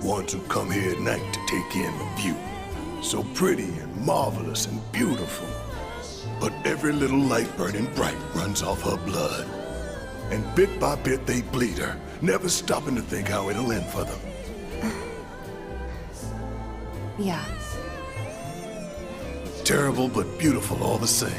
ones who come here at night to take in the view. So pretty and marvelous and beautiful. But every little light burning bright runs off her blood. And bit by bit they bleed her, never stopping to think how it'll end for them. Yeah. Terrible but beautiful all the same.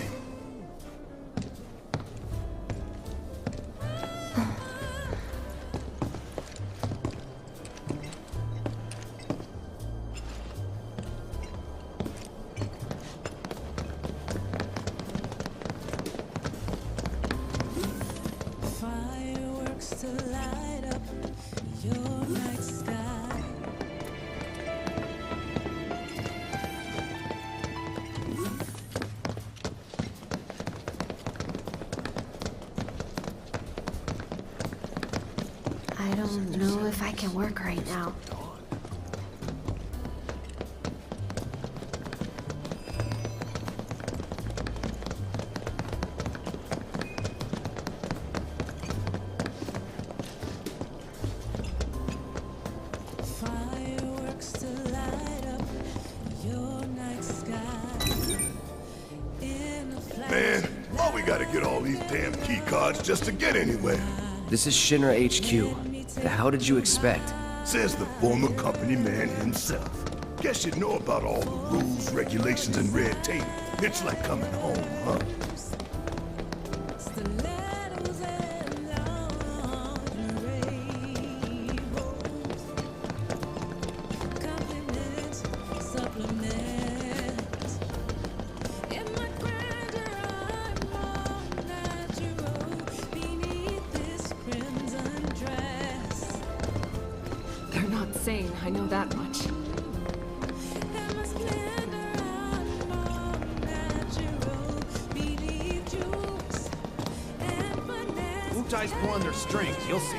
I don't know if I can work right now. Fireworks to light up your night sky. Man, why we gotta get all these damn key cards just to get anywhere? This is Shinra HQ. The hell did you expect? Says the former company man himself. Guess you know about all the rules, regulations, and red tape. It's like coming home, huh? They're not sane, I know that much. Wu-Tai's pulling their strings, you'll see.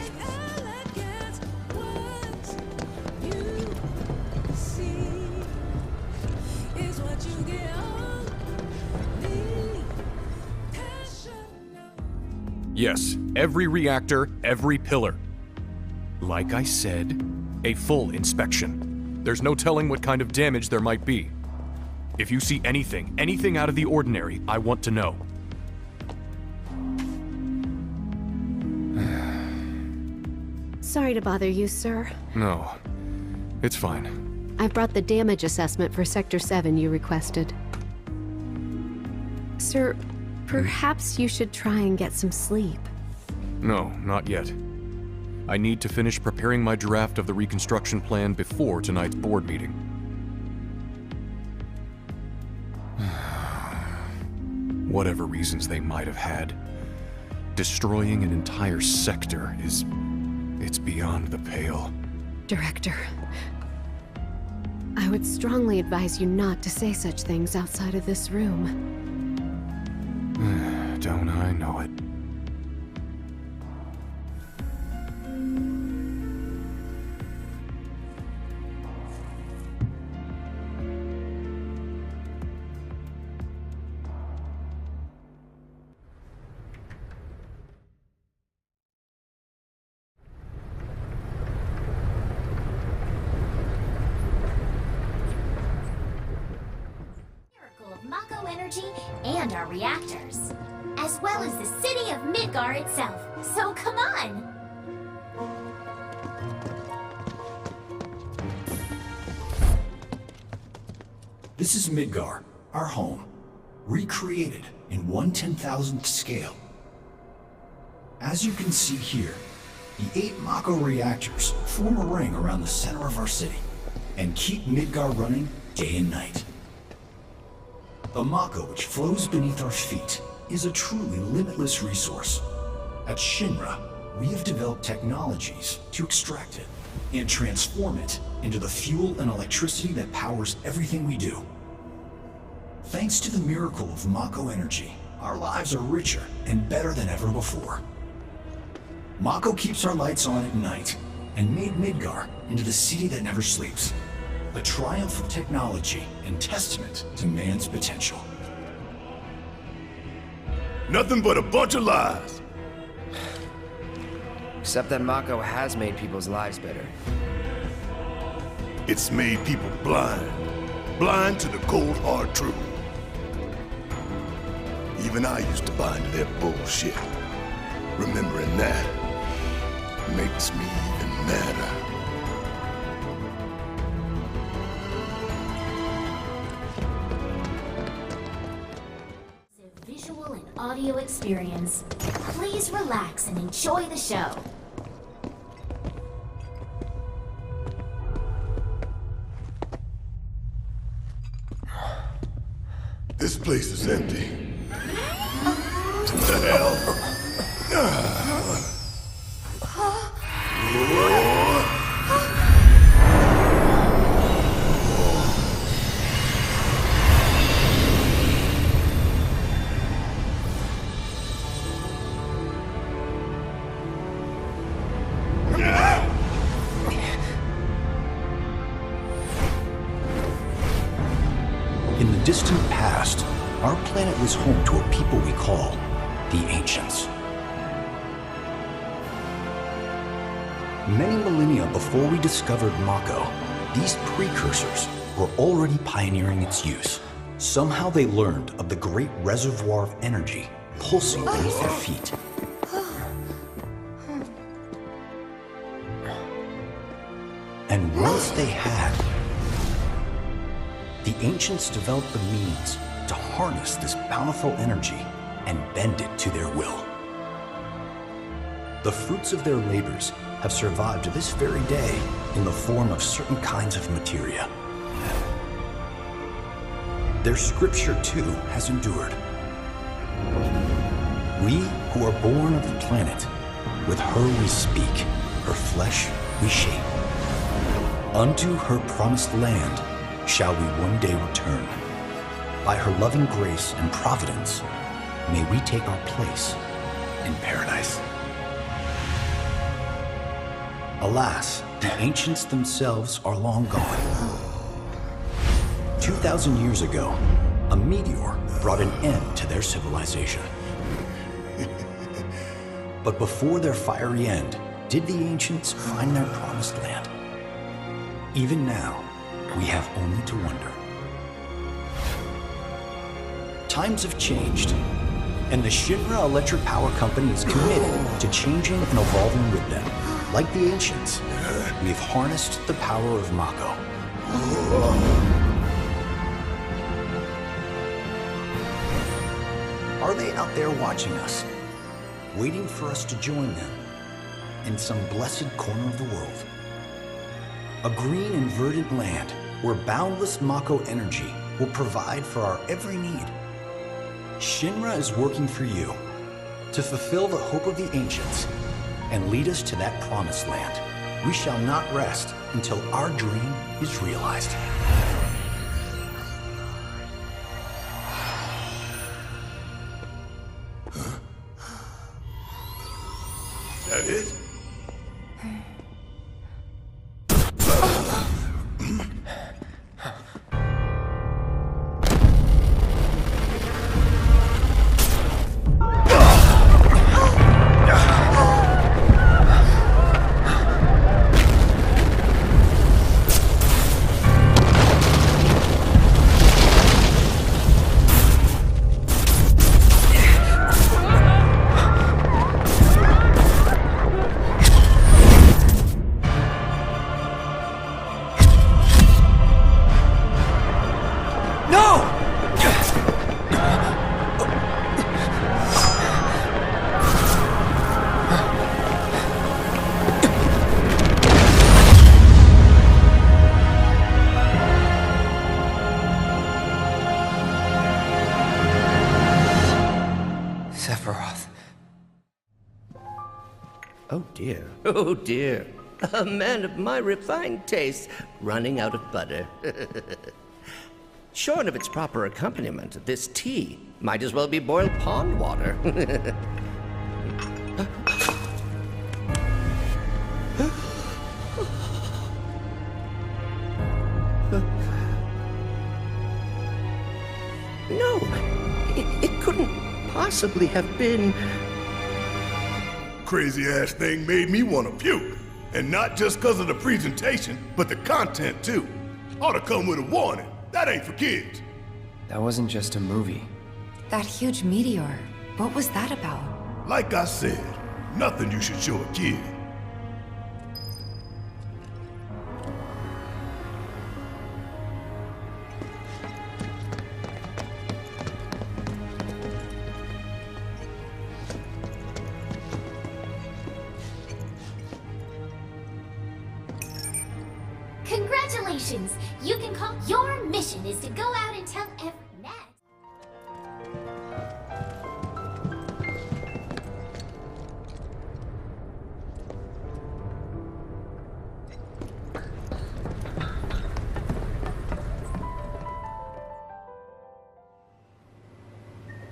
Yes, every reactor, every pillar. Like I said, a full inspection. There's no telling what kind of damage there might be. If you see anything out of the ordinary, I want to know. Sorry to bother you, sir. No, it's fine. I've brought the damage assessment for Sector 7 you requested. Sir, perhaps you should try and get some sleep. No, not yet. I need to finish preparing my draft of the reconstruction plan before tonight's board meeting. Whatever reasons they might have had, destroying an entire sector it's beyond the pale. Director, I would strongly advise you not to say such things outside of this room. Don't I know it? Mako energy and our reactors, as well as the city of Midgar itself. So come on! This is Midgar, our home, recreated in 1/10,000th scale. As you can see here, the 8 Mako reactors form a ring around the center of our city and keep Midgar running day and night. The Mako which flows beneath our feet is a truly limitless resource. At Shinra, we have developed technologies to extract it and transform it into the fuel and electricity that powers everything we do. Thanks to the miracle of Mako energy, our lives are richer and better than ever before. Mako keeps our lights on at night and made Midgar into the city that never sleeps. A triumph of technology and testament to man's potential. Nothing but a bunch of lies. Except that Mako has made people's lives better. It's made people blind. Blind to the cold, hard truth. Even I used to buy into their bullshit. Remembering that makes me even madder. Visual and audio experience. Please relax and enjoy the show. This place is empty. What the hell? In the distant past, our planet was home to a people we call the Ancients. Many millennia before we discovered Mako, these precursors were already pioneering its use. Somehow they learned of the great reservoir of energy pulsing beneath their feet. And once they had, the Ancients developed the means to harness this bountiful energy and bend it to their will. The fruits of their labors have survived to this very day in the form of certain kinds of materia. Their scripture, too, has endured. We who are born of the planet, with her we speak, her flesh we shape. Unto her promised land shall we one day return. By her loving grace and providence, may we take our place in paradise. Alas, the Ancients themselves are long gone. 2,000 years ago, a meteor brought an end to their civilization. But before their fiery end, did the Ancients find their promised land? Even now, we have only to wonder. Times have changed, and the Shinra Electric Power Company is committed to changing and evolving with them. Like the Ancients, we've harnessed the power of Mako. Are they out there watching us, waiting for us to join them in some blessed corner of the world? A green and verdant land where boundless Mako energy will provide for our every need. Shinra is working for you to fulfill the hope of the Ancients and lead us to that promised land. We shall not rest until our dream is realized. That it? Oh dear. A man of my refined taste running out of butter. Shorn of its proper accompaniment, this tea might as well be boiled pond water. No, it couldn't possibly have been... Crazy ass thing made me want to puke. And not just because of the presentation, but the content too. Ought to come with a warning. That ain't for kids. That wasn't just a movie. That huge meteor, what was that about? Like I said, nothing you should show a kid. Congratulations! You can call. Your mission is to go out and tell next.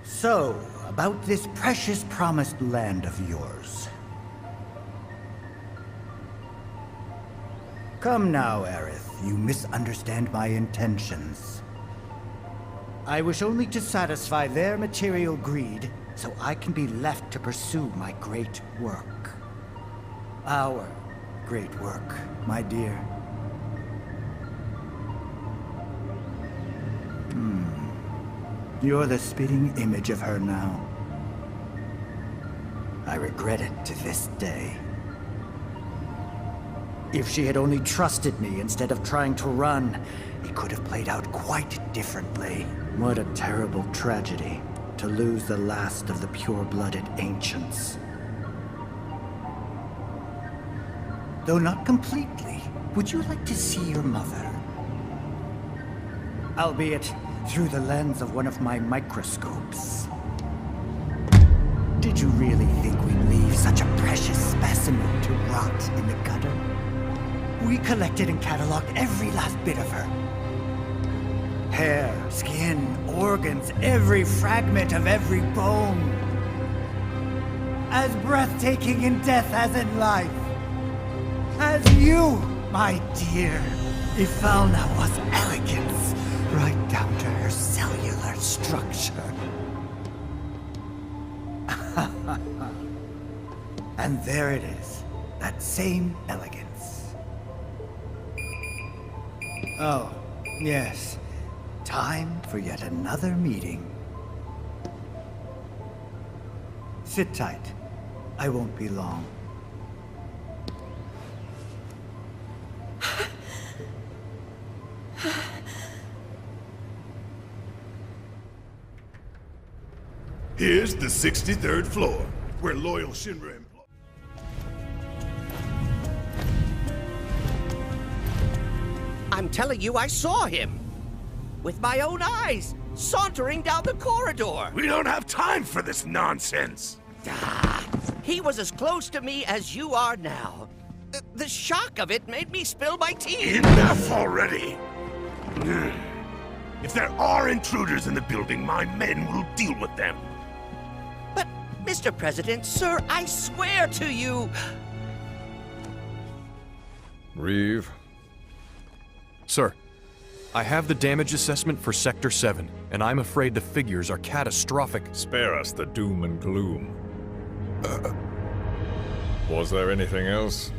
So, about this precious promised land of yours. Come now, Aerith, you misunderstand my intentions. I wish only to satisfy their material greed, so I can be left to pursue my great work. Our great work, my dear. You're the spitting image of her now. I regret it to this day. If she had only trusted me instead of trying to run, it could have played out quite differently. What a terrible tragedy, to lose the last of the pure-blooded ancients. Though not completely, would you like to see your mother? Albeit through the lens of one of my microscopes. Did you really think we'd leave such a precious specimen to rot in the gutter? We collected and cataloged every last bit of her. Hair, skin, organs, every fragment of every bone. As breathtaking in death as in life. As you, my dear. Ifalna was elegance, right down to her cellular structure. And there it is, that same elegance. Oh, yes. Time for yet another meeting. Sit tight. I won't be long. Here's the 63rd floor, where loyal Shinra employees. I'm telling you, I saw him. With my own eyes, sauntering down the corridor. We don't have time for this nonsense. He was as close to me as you are now. The shock of it made me spill my tea. Enough already. If there are intruders in the building, my men will deal with them. But, Mr. President, sir, I swear to you... Reeve? Sir, I have the damage assessment for Sector 7, and I'm afraid the figures are catastrophic. Spare us the doom and gloom. Was there anything else?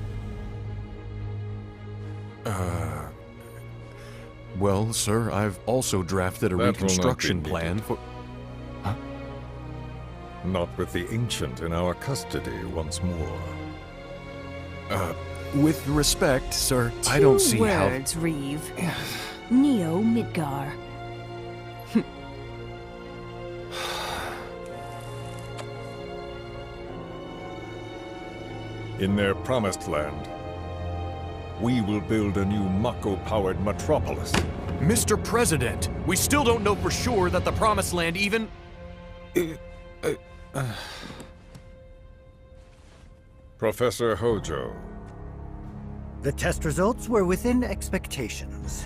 Well, sir, I've also drafted a reconstruction plan for... Huh? Not with the Ancient in our custody once more. With respect, sir, I don't see how... 2 words, Reeve. Neo Midgar. In their promised land, we will build a new Mako-powered metropolis. Mr. President, we still don't know for sure that the Promised Land even... Professor Hojo. The test results were within expectations.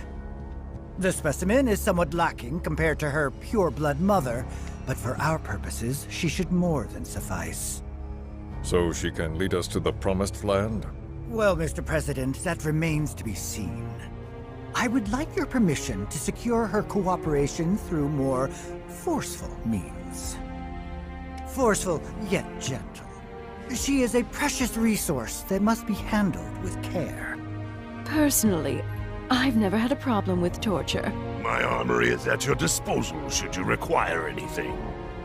The specimen is somewhat lacking compared to her pure-blood mother, but for our purposes, she should more than suffice. So she can lead us to the Promised Land? Well, Mr. President, that remains to be seen. I would like your permission to secure her cooperation through more forceful means. Forceful, yet gentle. She is a precious resource that must be handled with care. Personally, I've never had a problem with torture. My armory is at your disposal should you require anything.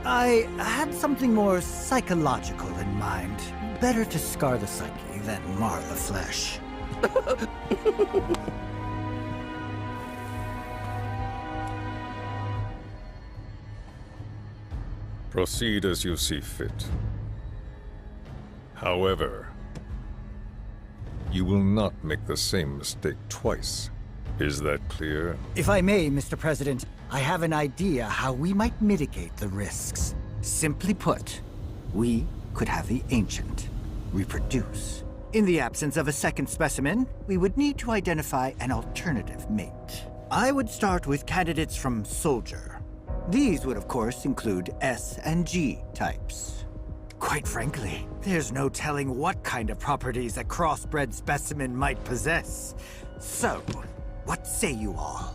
I had something more psychological in mind. Better to scar the psyche than mar the flesh. Proceed as you see fit. However, you will not make the same mistake twice. Is that clear? If I may, Mr. President, I have an idea how we might mitigate the risks. Simply put, we could have the Ancient reproduce. In the absence of a second specimen, we would need to identify an alternative mate. I would start with candidates from Soldier. These would, of course, include S and G types. Quite frankly, there's no telling what kind of properties a crossbred specimen might possess. So, what say you all?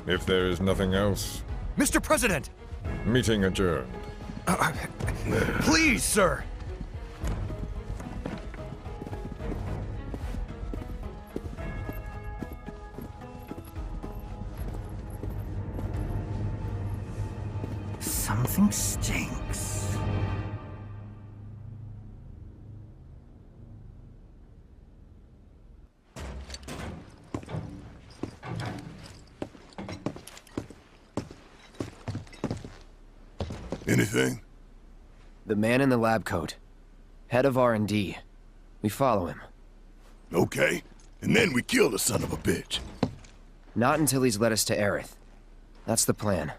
If there is nothing else, Mr. President! meeting adjourned. Please, sir! Something stinks. Anything? The man in the lab coat. Head of R&D. We follow him. Okay. And then we kill the son of a bitch. Not until he's led us to Aerith. That's the plan.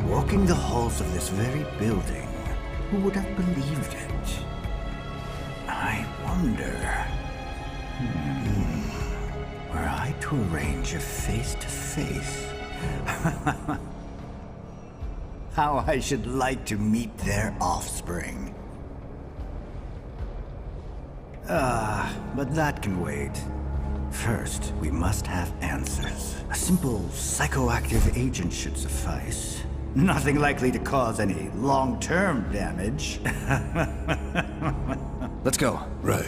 Walking the halls of this very building, who would have believed it? I wonder... were I to arrange a face-to-face... how I should like to meet their offspring. But that can wait. First, we must have answers. A simple psychoactive agent should suffice. Nothing likely to cause any long-term damage. Let's go. Right.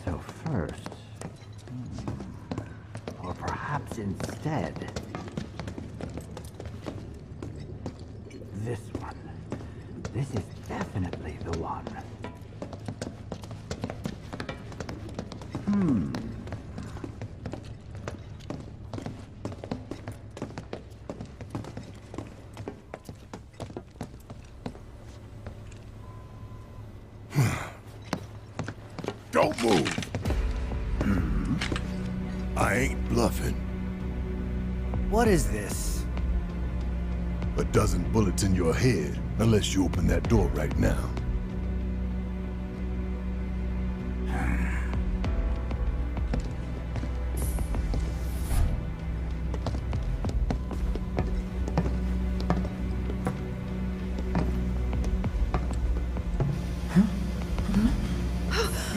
So first... or perhaps instead... this one. This is definitely the one. Don't move. I ain't bluffing. What is this? A dozen bullets in your head, unless you open that door right now.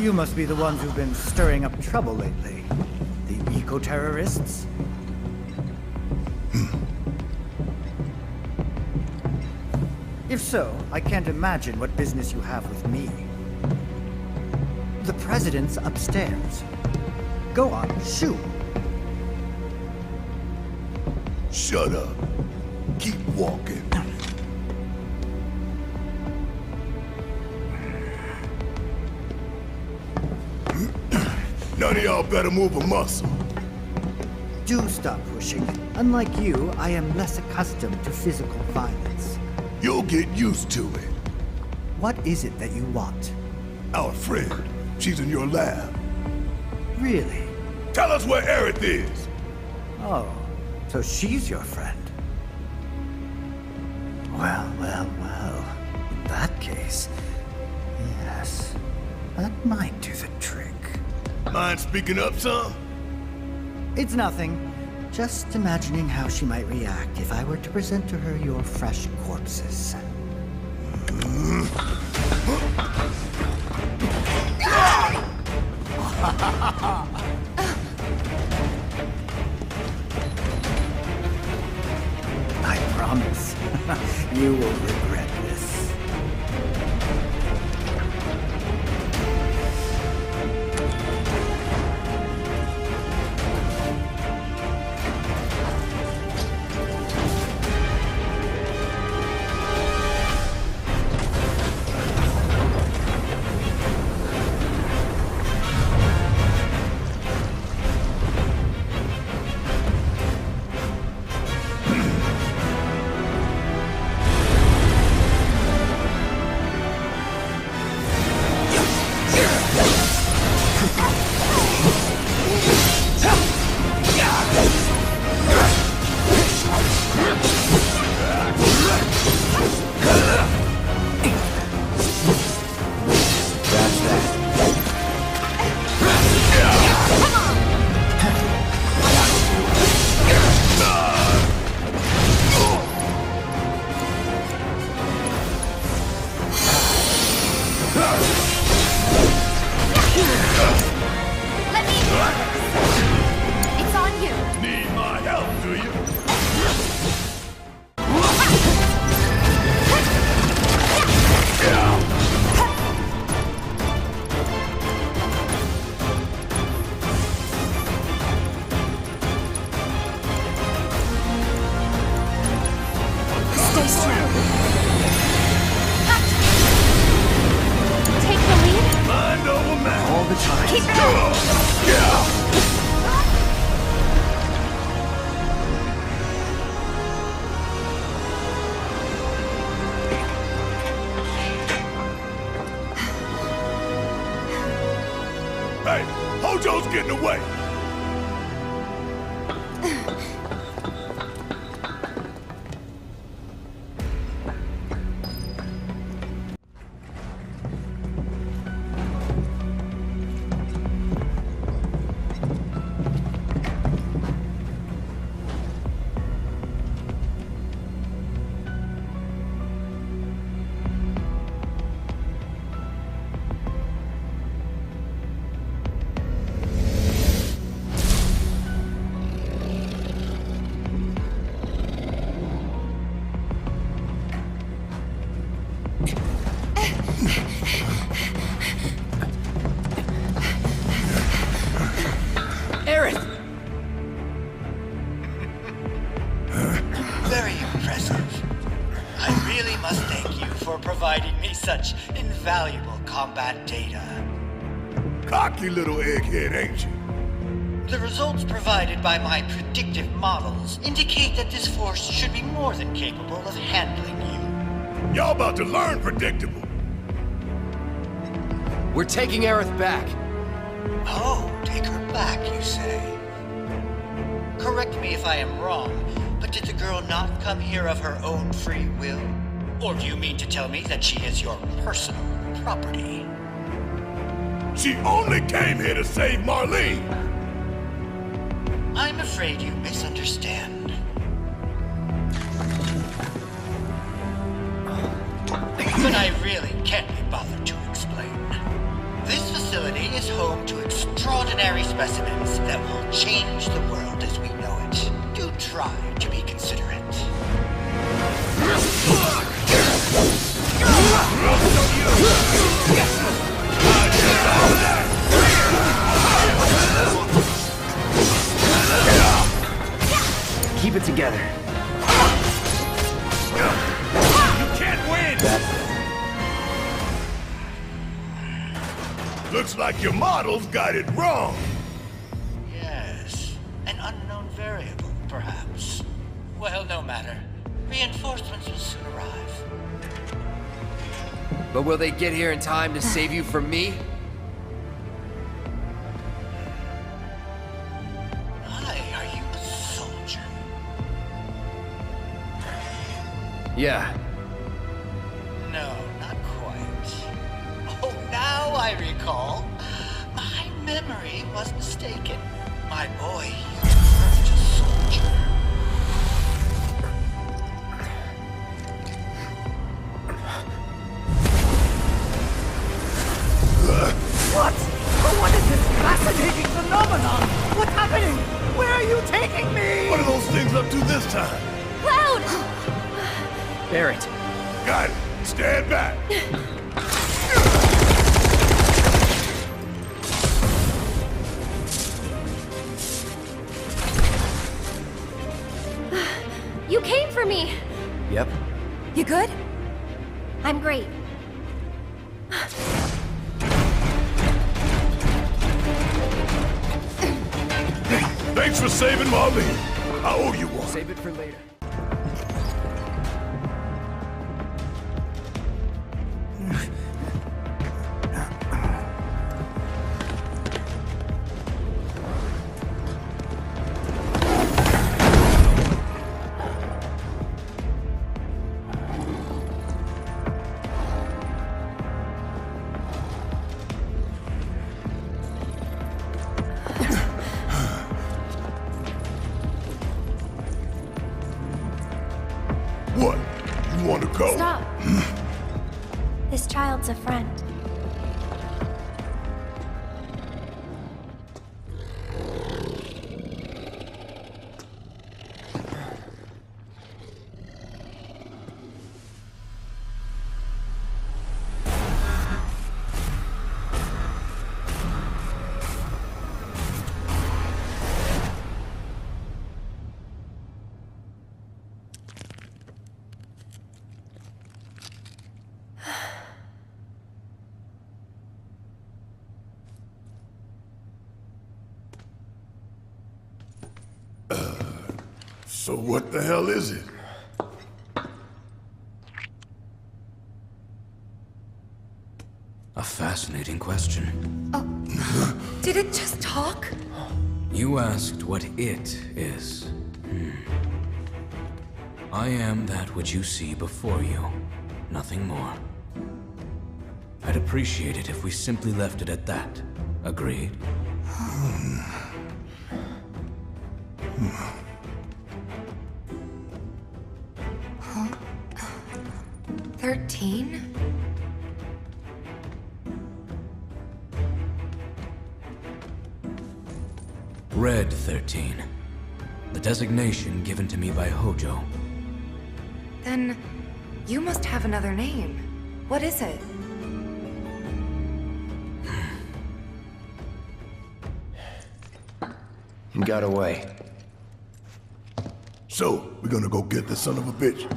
You must be the ones who've been stirring up trouble lately. The eco-terrorists? If so, I can't imagine what business you have with me. The President's upstairs. Go on, shoot. Shut up. Keep walking. None of y'all better move a muscle. Do stop pushing. Unlike you, I am less accustomed to physical violence. You'll get used to it. What is it that you want? Our friend. She's in your lab. Really? Tell us where Aerith is. Oh, so she's your friend. Well. In that case, yes, that might do the trick. Mind speaking up some? It's nothing. Just imagining how she might react if I were to present to her your fresh corpses. I promise, you will regret this. It's on you. Need my help, do you? Stay strong. Take the lead. Mind over matter. All the time. Keep going. Hey, Hojo's getting away. Very impressive. I really must thank you for providing me such invaluable combat data. Cocky little egghead, ain't you? The results provided by my predictive models indicate that this force should be more than capable of handling you. Y'all about to learn predictable. We're taking Aerith back. Oh, take her back, you say? Correct me if I am wrong, but did the girl not come here of her own free will? Or do you mean to tell me that she is your personal property? She only came here to save Marlene. I'm afraid you misunderstand. But I really can't be bothered to explain. This facility is home to extraordinary specimens that will change the world as we know it. Do try to be considerate. Keep it together. Looks like your models got it wrong. Yes. An unknown variable, perhaps. Well, no matter. Reinforcements will soon arrive. But will they get here in time to save you from me? Are you a soldier? Yeah. No, not quite. Oh, now I recall. My memory was mistaken. My boy, you weren't a soldier. What? What is this fascinating phenomenon? What's happening? Where are you taking me? What are those things up to this time? Cloud! Barrett. Got it. Stand back. You came for me! Yep. You good? I'm great. Thanks for saving Marlene. I owe you one. Save it for later. What? You want to go? Stop. This child's a friend. So what the hell is it? A fascinating question. Did it just talk? You asked what it is. I am that which you see before you. Nothing more. I'd appreciate it if we simply left it at that. Agreed? 13? Red 13. The designation given to me by Hojo. Then you must have another name. What is it? You got away. So, we're gonna go get the son of a bitch.